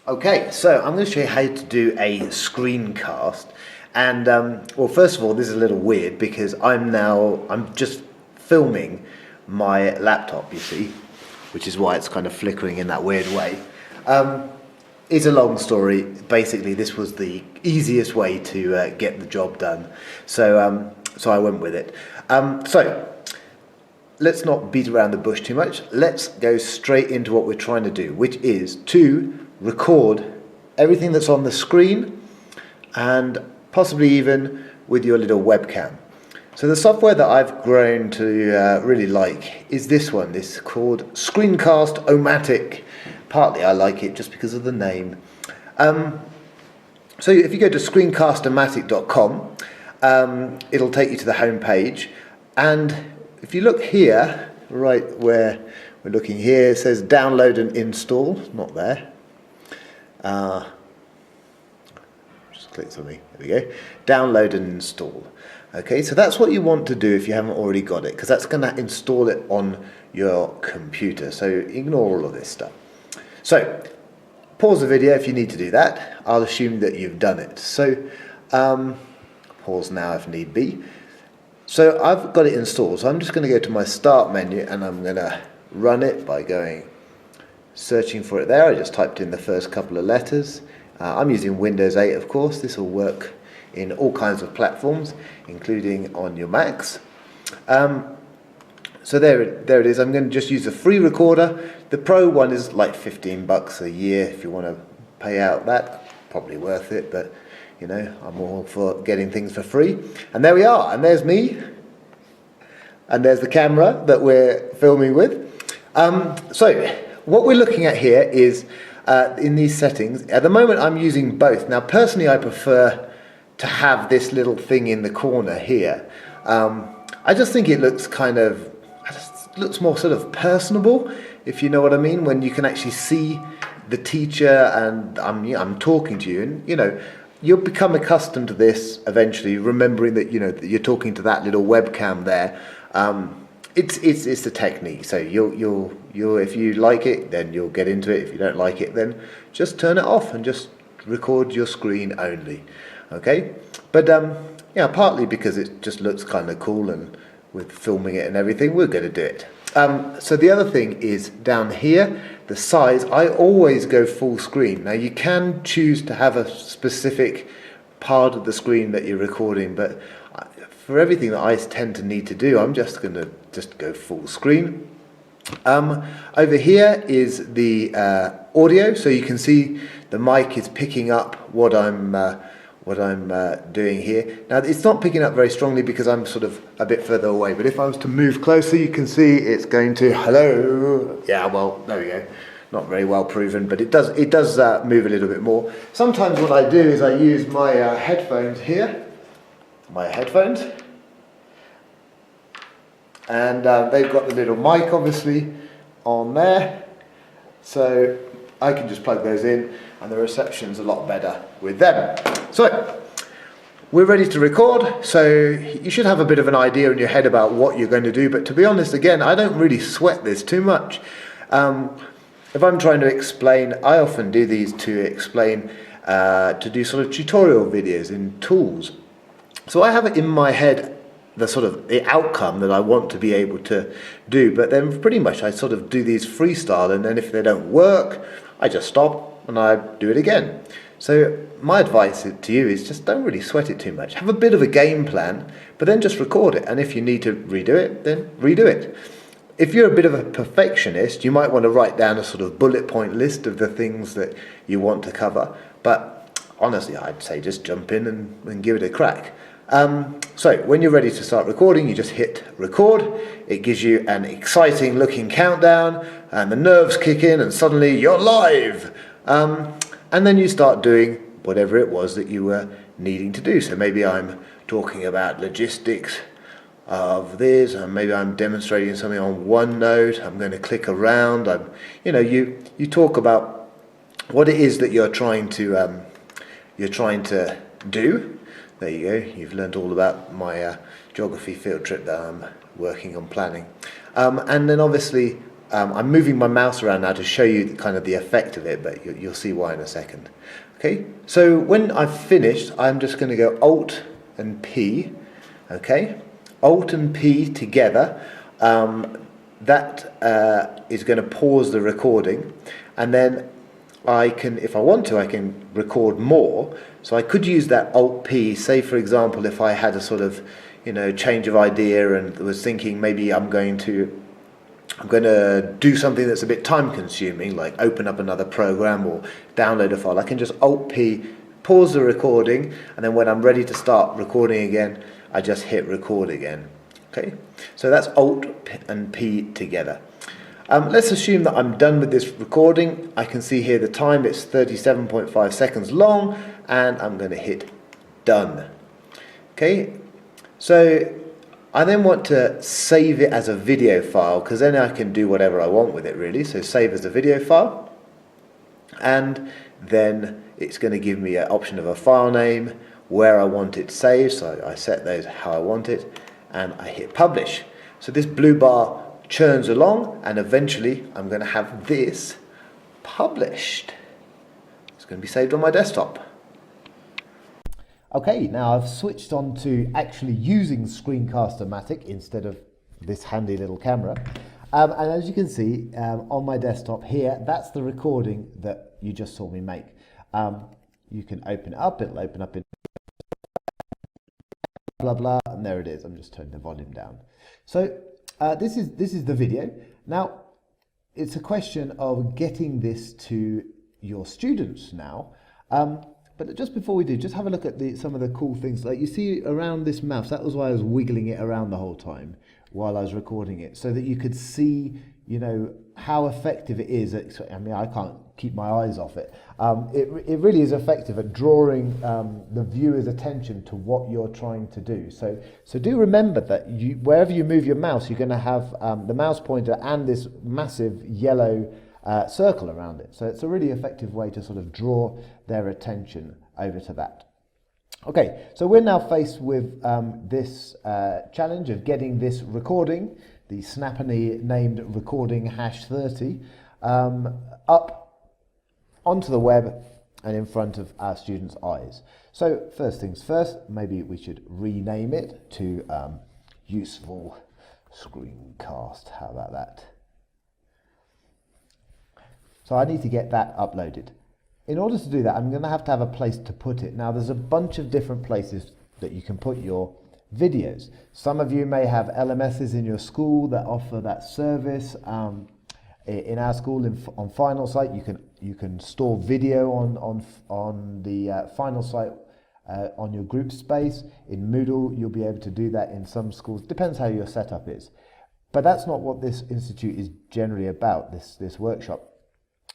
Okay, so I'm going to show you how to do a screencast. And well, first of all, this is a little weird because I'm just filming my laptop, you see, which is why it's kind of flickering in that weird way. It's a long story. Basically, this was the easiest way to get the job done, so I went with it. So let's not beat around the bush too much. Let's go straight into what we're trying to do, which is to record everything that's on the screen and possibly even with your little webcam. So the software that I've grown to really like is this one. This is called Screencast-O-Matic. Partly I like it just because of the name. So if you go to screencast-o-matic.com, it'll take you to the home page, and if you look here, right where we're looking here, it says download and install. It's not there. Just click something. There we go. Download and install. Okay, so that's what you want to do if you haven't already got it, because that's going to install it on your computer. So ignore all of this stuff. So pause the video if you need to do that. I'll assume that you've done it. So pause now if need be. So I've got it installed, so I'm just going to go to my start menu and I'm going to run it by searching for it there. I just typed in the first couple of letters. I'm using Windows 8, of course. This will work in all kinds of platforms, including on your Macs. So there it is. I'm going to just use a free recorder. The Pro one is like $15 a year if you want to pay out that. Probably worth it, but you know, I'm all for getting things for free. And there we are, and there's me, and there's the camera that we're filming with. So what we're looking at here is, in these settings, at the moment I'm using both. Now personally I prefer to have this little thing in the corner here. I just think it looks looks more sort of personable, if you know what I mean, when you can actually see the teacher and I'm talking to you, and you know, you'll become accustomed to this eventually, remembering that you know that you're talking to that little webcam there. It's the technique. So you'll if you like it, then you'll get into it. If you don't like it, then just turn it off and just record your screen only. Okay, but yeah, partly because it just looks kind of cool, and with filming it and everything, we're going to do it. So the other thing is down here, the size. I always go full screen. Now you can choose to have a specific part of the screen that you're recording, but for everything that I tend to need to do, I'm just going to go full screen. Over here is the audio, so you can see the mic is picking up what I'm doing here. Now it's not picking up very strongly because I'm sort of a bit further away, but if I was to move closer, you can see it's going to, hello, yeah, well, there we go. Not very well proven, but it does move a little bit more. Sometimes what I do is I use my headphones here, and they've got the little mic obviously on there, so I can just plug those in and the reception's a lot better with them. So we're ready to record, so you should have a bit of an idea in your head about what you're going to do, but to be honest, again, I don't really sweat this too much. If I'm trying to explain, I often do these to explain, to do sort of tutorial videos in tools. So I have it in my head, the outcome that I want to be able to do, but then pretty much I sort of do these freestyle, and then if they don't work, I just stop and I do it again. So my advice to you is just don't really sweat it too much. Have a bit of a game plan, but then just record it, and if you need to redo it, then redo it. If you're a bit of a perfectionist, you might want to write down a sort of bullet point list of the things that you want to cover, but honestly I'd say just jump in and give it a crack. So when you're ready to start recording, you just hit record. It gives you an exciting looking countdown, and the nerves kick in, and suddenly you're live. And then you start doing whatever it was that you were needing to do. So maybe I'm talking about logistics of this, and maybe I'm demonstrating something on OneNote. I'm going to click around. You talk about what it is that you're trying to do. There you go. You've learned all about my geography field trip that I'm working on planning. And then obviously I'm moving my mouse around now to show you kind of the effect of it, but you'll see why in a second. Okay, so when I've finished, I'm just going to go Alt and P. Okay, Alt and P together. That is going to pause the recording, and then I can, if I want to, I can record more. So I could use that Alt P. Say, for example, if I had a sort of, change of idea and was thinking maybe I'm going to do something that's a bit time consuming, like open up another program or download a file. I can just Alt P, pause the recording, and then when I'm ready to start recording again, I just hit record again. Okay, so that's Alt and P together. Let's assume that I'm done with this recording. I can see here the time, it's 37.5 seconds long, and I'm going to hit done. Okay, so I then want to save it as a video file, because then I can do whatever I want with it really. So save as a video file, and then it's going to give me an option of a file name, where I want it saved, so I set those how I want it, and I hit publish. So this blue bar churns along, and eventually I'm going to have this published. It's going to be saved on my desktop. Okay, now I've switched on to actually using Screencast-O-Matic instead of this handy little camera. And as you can see on my desktop here, that's the recording that you just saw me make. You can open it up, it'll open up in blah blah, and there it is. I'm just turning the volume down. So this is the video. Now it's a question of getting this to your students now. But just before we do, just have a look at some of the cool things. Like you see around this mouse, that was why I was wiggling it around the whole time while I was recording it, so that you could see, how effective it is. I mean, I can't keep my eyes off it. It really is effective at drawing the viewer's attention to what you're trying to do. So do remember that wherever you move your mouse, you're going to have the mouse pointer and this massive yellow circle around it. So it's a really effective way to sort of draw their attention over to that. Okay, so we're now faced with this challenge of getting this recording, the snappily named recording #30, up onto the web and in front of our students' eyes. So first things first, maybe we should rename it to Useful Screencast. How about that? So I need to get that uploaded. In order to do that, I'm going to have a place to put it. Now there's a bunch of different places that you can put your videos. Some of you may have LMSs in your school that offer that service. In our school, on Final Site, you can store video on the Final Site on your group space. In Moodle, you'll be able to do that in some schools. Depends how your setup is. But that's not what this institute is generally about, this workshop.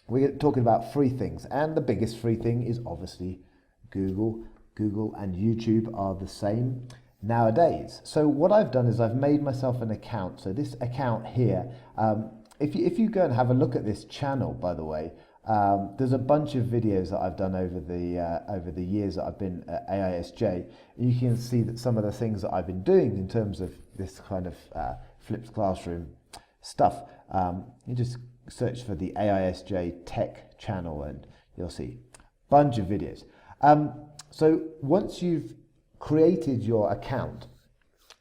We're talking about free things, and the biggest free thing is obviously Google. Google and YouTube are the same nowadays. So what I've done is I've made myself an account. So this account here, if you go and have a look at this channel, by the way, there's a bunch of videos that I've done over the years that I've been at AISJ. You can see that some of the things that I've been doing in terms of this kind of flipped classroom stuff. You just search for the AISJ Tech channel and you'll see a bunch of videos. So once you've created your account,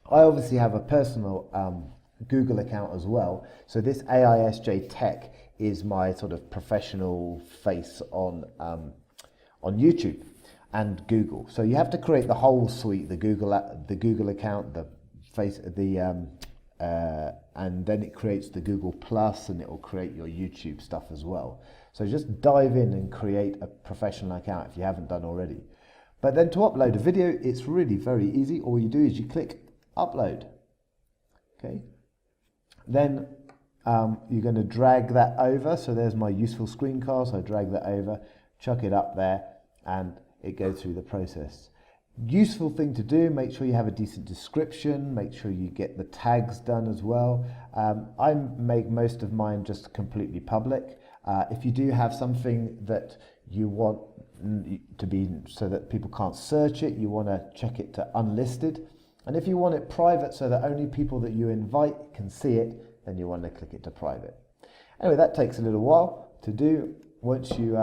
I obviously have a personal Google account as well. So this AISJ Tech is my sort of professional face on YouTube and Google. So you have to create the whole suite: the Google account, the face, and then it creates the Google Plus, and it will create your YouTube stuff as well. So just dive in and create a professional account if you haven't done already. But then to upload a video, it's really very easy. All you do is you click upload. Okay. Then you're going to drag that over. So there's my useful screencast. I drag that over, chuck it up there, and it goes through the process. Useful thing to do, make sure you have a decent description, make sure you get the tags done as well. I make most of mine just completely public. If you do have something that you want to be so that people can't search it, you want to check it to unlisted. And if you want it private so that only people that you invite can see it, then you want to click it to private. Anyway, that takes a little while to do. Once you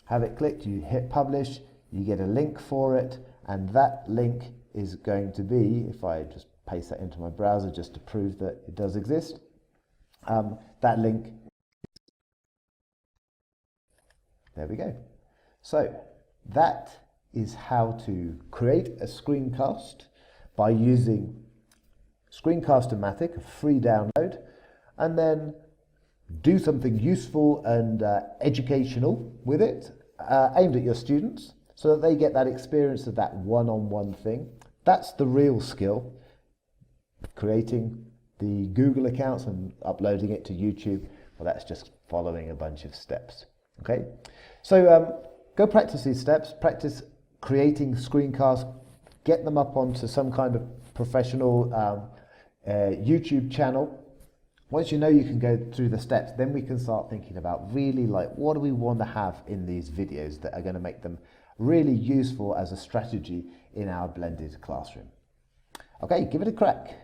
have it clicked, you hit publish, you get a link for it, and that link is going to be, if I just paste that into my browser just to prove that it does exist, that link, there we go. So that is how to create a screencast by using Screencast-O-Matic, a free download, and then do something useful and educational with it, aimed at your students, so that they get that experience of that one-on-one thing. That's the real skill, creating the Google accounts and uploading it to YouTube. Well, that's just following a bunch of steps. Okay, so go practice these steps, practice creating screencasts, get them up onto some kind of professional YouTube channel. Once you know you can go through the steps, then we can start thinking about really like what do we want to have in these videos that are going to make them really useful as a strategy in our blended classroom. Okay, give it a crack.